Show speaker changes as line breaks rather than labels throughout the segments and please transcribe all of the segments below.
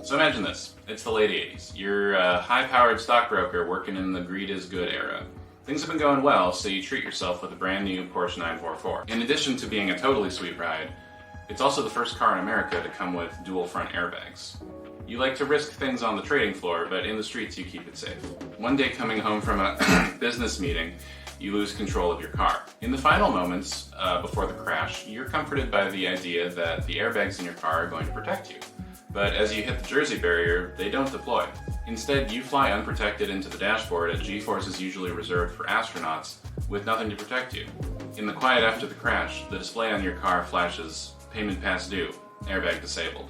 So imagine this. It's the late 80s. You're a high-powered stockbroker working in the greed is good era. Things have been going well, so you treat yourself with a brand new Porsche 944. In addition to being a totally sweet ride, it's also the first car in America to come with dual front airbags. You like to risk things on the trading floor, but in the streets you keep it safe. One day coming home from a business meeting, you lose control of your car. In the final moments before the crash, you're comforted by the idea that the airbags in your car are going to protect you. But as you hit the Jersey barrier, they don't deploy. Instead, you fly unprotected into the dashboard at G-forces usually reserved for astronauts, with nothing to protect you. In the quiet after the crash, the display on your car flashes, "Payment past due, airbag disabled."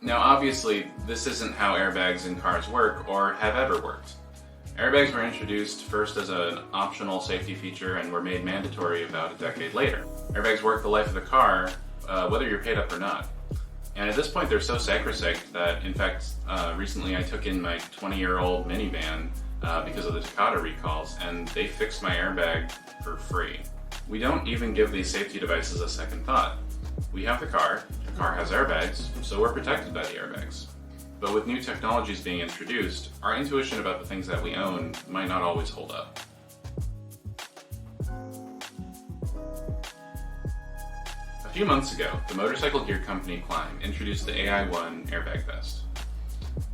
Now obviously, this isn't how airbags in cars work or have ever worked. Airbags were introduced first as an optional safety feature and were made mandatory about a decade later. Airbags work the life of the car, whether you're paid up or not. And at this point they're so sacrosanct that, in fact, recently I took in my 20-year-old minivan because of the Takata recalls, and they fixed my airbag for free. We don't even give these safety devices a second thought. We have the car has airbags, so we're protected by the airbags. But with new technologies being introduced, our intuition about the things that we own might not always hold up. A few months ago, the motorcycle gear company Climb introduced the AI-1 airbag vest.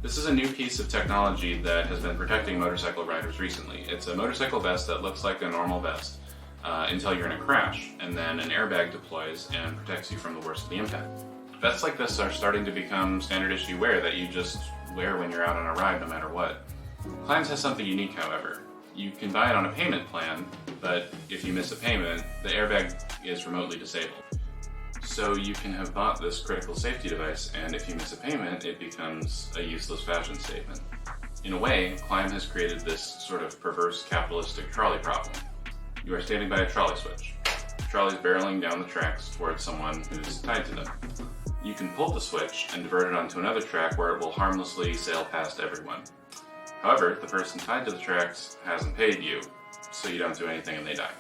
This is a new piece of technology that has been protecting motorcycle riders recently. It's a motorcycle vest that looks like a normal vest until you're in a crash, and then an airbag deploys and protects you from the worst of the impact. Vests like this are starting to become standard issue wear that you just wear when you're out on a ride no matter what. Climb's has something unique, however. You can buy it on a payment plan, but if you miss a payment, the airbag is remotely disabled. So you can have bought this critical safety device, and if you miss a payment, it becomes a useless fashion statement. In a way, Climb has created this sort of perverse capitalistic trolley problem. You are standing by a trolley switch. The trolley's barreling down the tracks towards someone who's tied to them. You can pull the switch and divert it onto another track where it will harmlessly sail past everyone. However, the person tied to the tracks hasn't paid you, so you don't do anything and they die.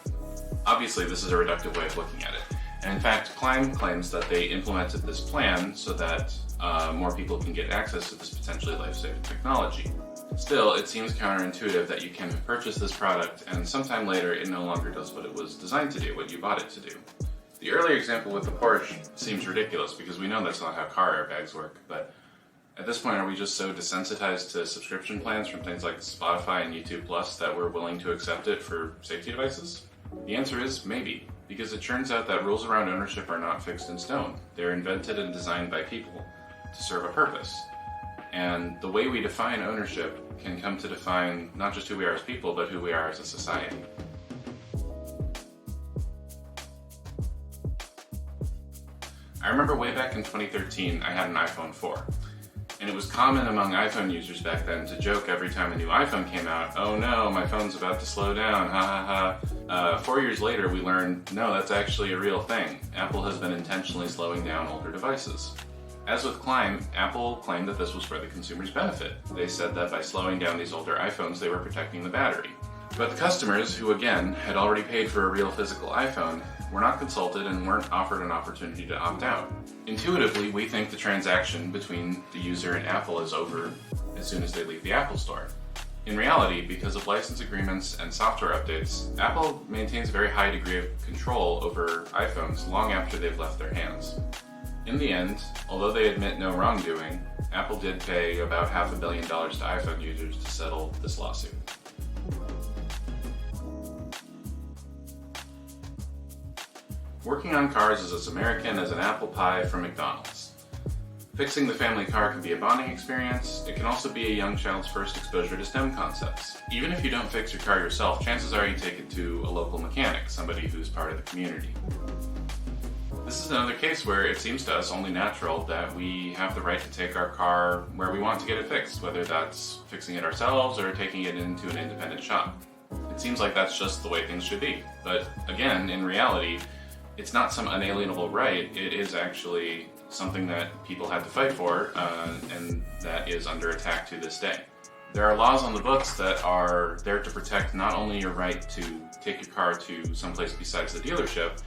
Obviously, this is a reductive way of looking at it. And in fact, Climb claims that they implemented this plan so that more people can get access to this potentially life-saving technology. Still, it seems counterintuitive that you can have purchased this product and sometime later it no longer does what it was designed to do, what you bought it to do. The earlier example with the Porsche seems ridiculous because we know that's not how car airbags work, but at this point are we just so desensitized to subscription plans from things like Spotify and YouTube Plus that we're willing to accept it for safety devices? The answer is maybe, because it turns out that rules around ownership are not fixed in stone. They're invented and designed by people to serve a purpose. And the way we define ownership can come to define not just who we are as people, but who we are as a society. I remember way back in 2013, I had an iPhone 4. And it was common among iPhone users back then to joke every time a new iPhone came out, "Oh no, my phone's about to slow down, ha ha ha." 4 years later, we learned, no, that's actually a real thing. Apple has been intentionally slowing down older devices. As with Climb, Apple claimed that this was for the consumer's benefit. They said that by slowing down these older iPhones, they were protecting the battery. But the customers, who again had already paid for a real physical iPhone, were not consulted and weren't offered an opportunity to opt out. Intuitively, we think the transaction between the user and Apple is over as soon as they leave the Apple Store. In reality, because of license agreements and software updates, Apple maintains a very high degree of control over iPhones long after they've left their hands. In the end, although they admit no wrongdoing, Apple did pay about $500 million to iPhone users to settle this lawsuit. Working on cars is as American as an apple pie from McDonald's. Fixing the family car can be a bonding experience. It can also be a young child's first exposure to STEM concepts. Even if you don't fix your car yourself, chances are you take it to a local mechanic, somebody who's part of the community. This is another case where it seems to us only natural that we have the right to take our car where we want to get it fixed, whether that's fixing it ourselves or taking it into an independent shop. It seems like that's just the way things should be. But again, in reality, it's not some unalienable right. It is actually something that people had to fight for, and that is under attack to this day. There are laws on the books that are there to protect not only your right to take your car to someplace besides the dealership,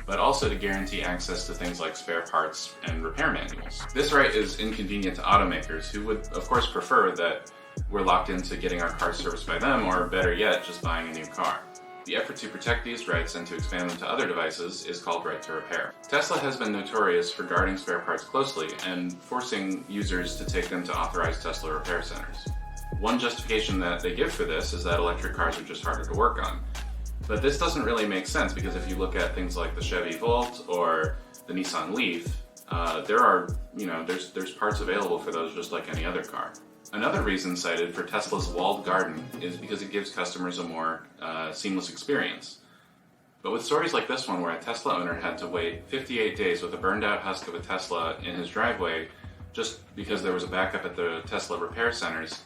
but also to guarantee access to things like spare parts and repair manuals. This right is inconvenient to automakers who would, of course, prefer that we're locked into getting our cars serviced by them, or better yet, just buying a new car. The effort to protect these rights and to expand them to other devices is called right to repair. Tesla has been notorious for guarding spare parts closely and forcing users to take them to authorized Tesla repair centers. One justification that they give for this is that electric cars are just harder to work on. But this doesn't really make sense, because if you look at things like the Chevy Volt or the Nissan Leaf, there's parts available for those just like any other car. Another reason cited for Tesla's walled garden is because it gives customers a more seamless experience. But with stories like this one, where a Tesla owner had to wait 58 days with a burned out husk of a Tesla in his driveway just because there was a backup at the Tesla repair centers,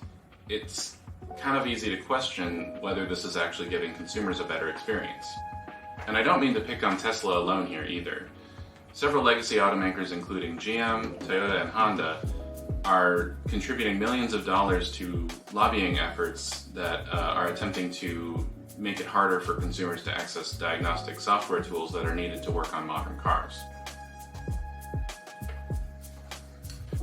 it's kind of easy to question whether this is actually giving consumers a better experience. And I don't mean to pick on Tesla alone here either. Several legacy automakers, including GM, Toyota, and Honda, are contributing millions of dollars to lobbying efforts that are attempting to make it harder for consumers to access diagnostic software tools that are needed to work on modern cars.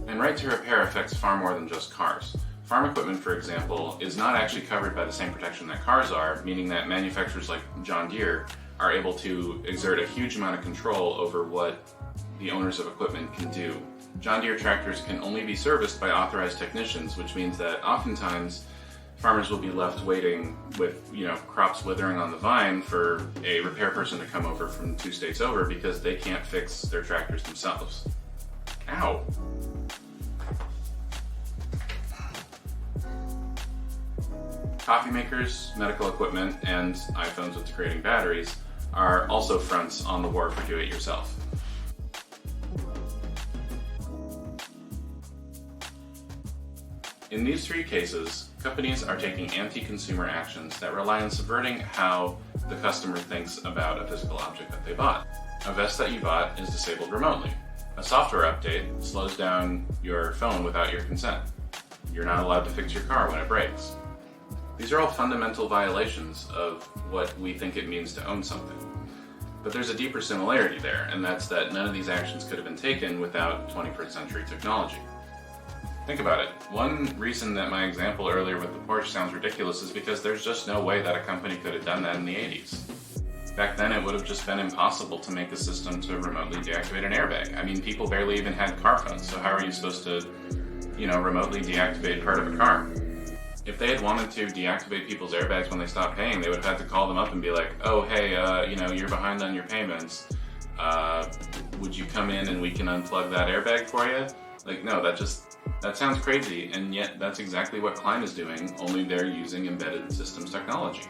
And right to repair affects far more than just cars. Farm equipment, for example, is not actually covered by the same protection that cars are, meaning that manufacturers like John Deere are able to exert a huge amount of control over what the owners of equipment can do. John Deere tractors can only be serviced by authorized technicians, which means that oftentimes farmers will be left waiting with, crops withering on the vine for a repair person to come over from 2 states over because they can't fix their tractors themselves. Ow! Coffee makers, medical equipment, and iPhones with degrading batteries are also fronts on the war for do-it-yourself. In these 3 cases, companies are taking anti-consumer actions that rely on subverting how the customer thinks about a physical object that they bought. A vest that you bought is disabled remotely. A software update slows down your phone without your consent. You're not allowed to fix your car when it breaks. These are all fundamental violations of what we think it means to own something. But there's a deeper similarity there, and that's that none of these actions could have been taken without 21st century technology. Think about it. One reason that my example earlier with the Porsche sounds ridiculous is because there's just no way that a company could have done that in the 80s. Back then, it would have just been impossible to make a system to remotely deactivate an airbag. I mean, people barely even had car phones, so how are you supposed to, remotely deactivate part of a car? If they had wanted to deactivate people's airbags when they stopped paying, they would have had to call them up and be like, oh, hey, you're behind on your payments. Would you come in and we can unplug that airbag for you? Like, no, that sounds crazy, and yet that's exactly what Climb is doing, only they're using embedded systems technology.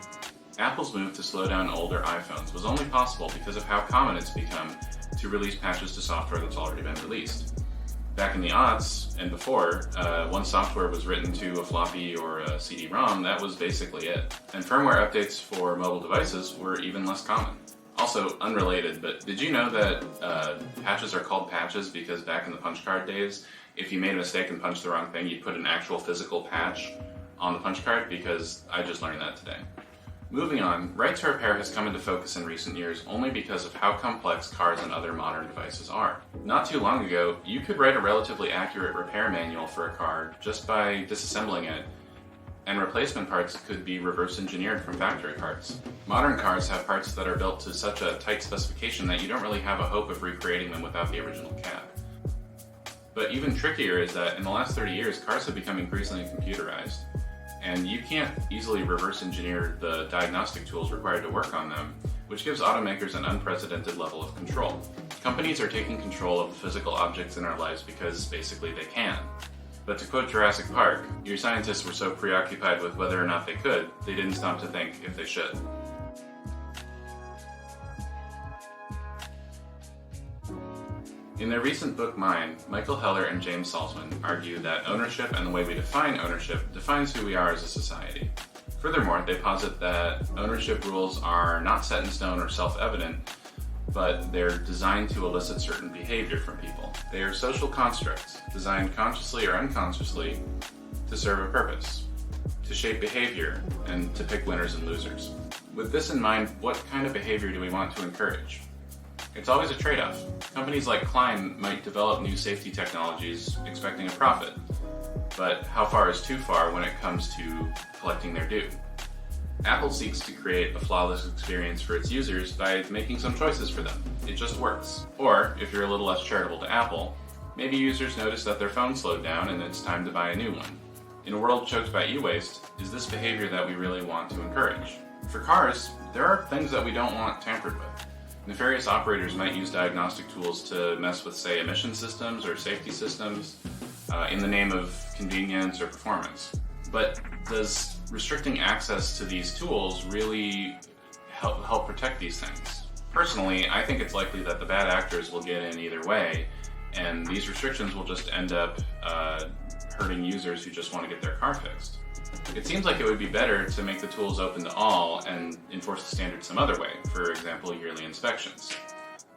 Apple's move to slow down older iPhones was only possible because of how common it's become to release patches to software that's already been released. Back in the aughts and before, once software was written to a floppy or a CD-ROM, that was basically it. And firmware updates for mobile devices were even less common. Also, unrelated, but did you know that patches are called patches because back in the punch card days, if you made a mistake and punched the wrong thing, you'd put an actual physical patch on the punch card? Because I just learned that today. Moving on, right to repair has come into focus in recent years only because of how complex cars and other modern devices are. Not too long ago, you could write a relatively accurate repair manual for a car just by disassembling it, and replacement parts could be reverse engineered from factory parts. Modern cars have parts that are built to such a tight specification that you don't really have a hope of recreating them without the original cab. But even trickier is that in the last 30 years, cars have become increasingly computerized, and you can't easily reverse engineer the diagnostic tools required to work on them, which gives automakers an unprecedented level of control. Companies are taking control of the physical objects in our lives because basically they can. But to quote Jurassic Park, your scientists were so preoccupied with whether or not they could, they didn't stop to think if they should. In their recent book Mine, Michael Heller and James Salzman argue that ownership and the way we define ownership defines who we are as a society. Furthermore, they posit that ownership rules are not set in stone or self-evident, but they're designed to elicit certain behavior from people. They are social constructs, designed consciously or unconsciously to serve a purpose, to shape behavior, and to pick winners and losers. With this in mind, what kind of behavior do we want to encourage? It's always a trade-off. Companies like Climb might develop new safety technologies expecting a profit, but how far is too far when it comes to collecting their due? Apple seeks to create a flawless experience for its users by making some choices for them. It just works. Or, if you're a little less charitable to Apple, maybe users notice that their phone slowed down and it's time to buy a new one. In a world choked by e-waste, is this behavior that we really want to encourage? For cars, there are things that we don't want tampered with. Nefarious operators might use diagnostic tools to mess with, say, emission systems or safety systems in the name of convenience or performance. But does restricting access to these tools really help protect these things? Personally, I think it's likely that the bad actors will get in either way, and these restrictions will just end up hurting users who just want to get their car fixed. It seems like it would be better to make the tools open to all and enforce the standard some other way, for example, yearly inspections.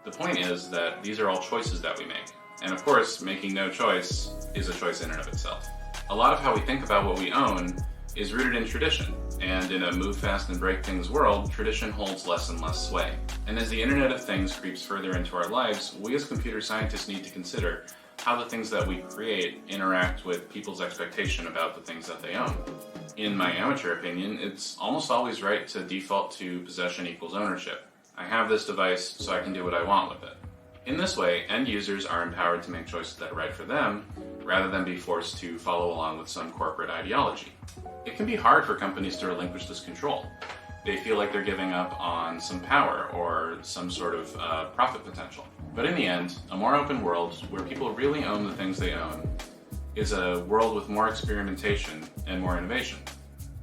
The point is that these are all choices that we make. And of course, making no choice is a choice in and of itself. A lot of how we think about what we own is rooted in tradition, and in a move fast and break things world, tradition holds less and less sway. And as the Internet of Things creeps further into our lives, we as computer scientists need to consider how the things that we create interact with people's expectation about the things that they own. In my amateur opinion, it's almost always right to default to possession equals ownership. I have this device, so I can do what I want with it. In this way, end users are empowered to make choices that are right for them, rather than be forced to follow along with some corporate ideology. It can be hard for companies to relinquish this control. They feel like they're giving up on some power or some sort of profit potential. But in the end, a more open world where people really own the things they own is a world with more experimentation and more innovation.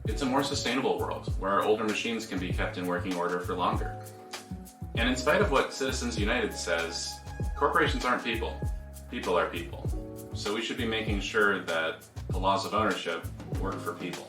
It's a more sustainable world where our older machines can be kept in working order for longer. And in spite of what Citizens United says, corporations aren't people. People are people. So we should be making sure that the laws of ownership work for people.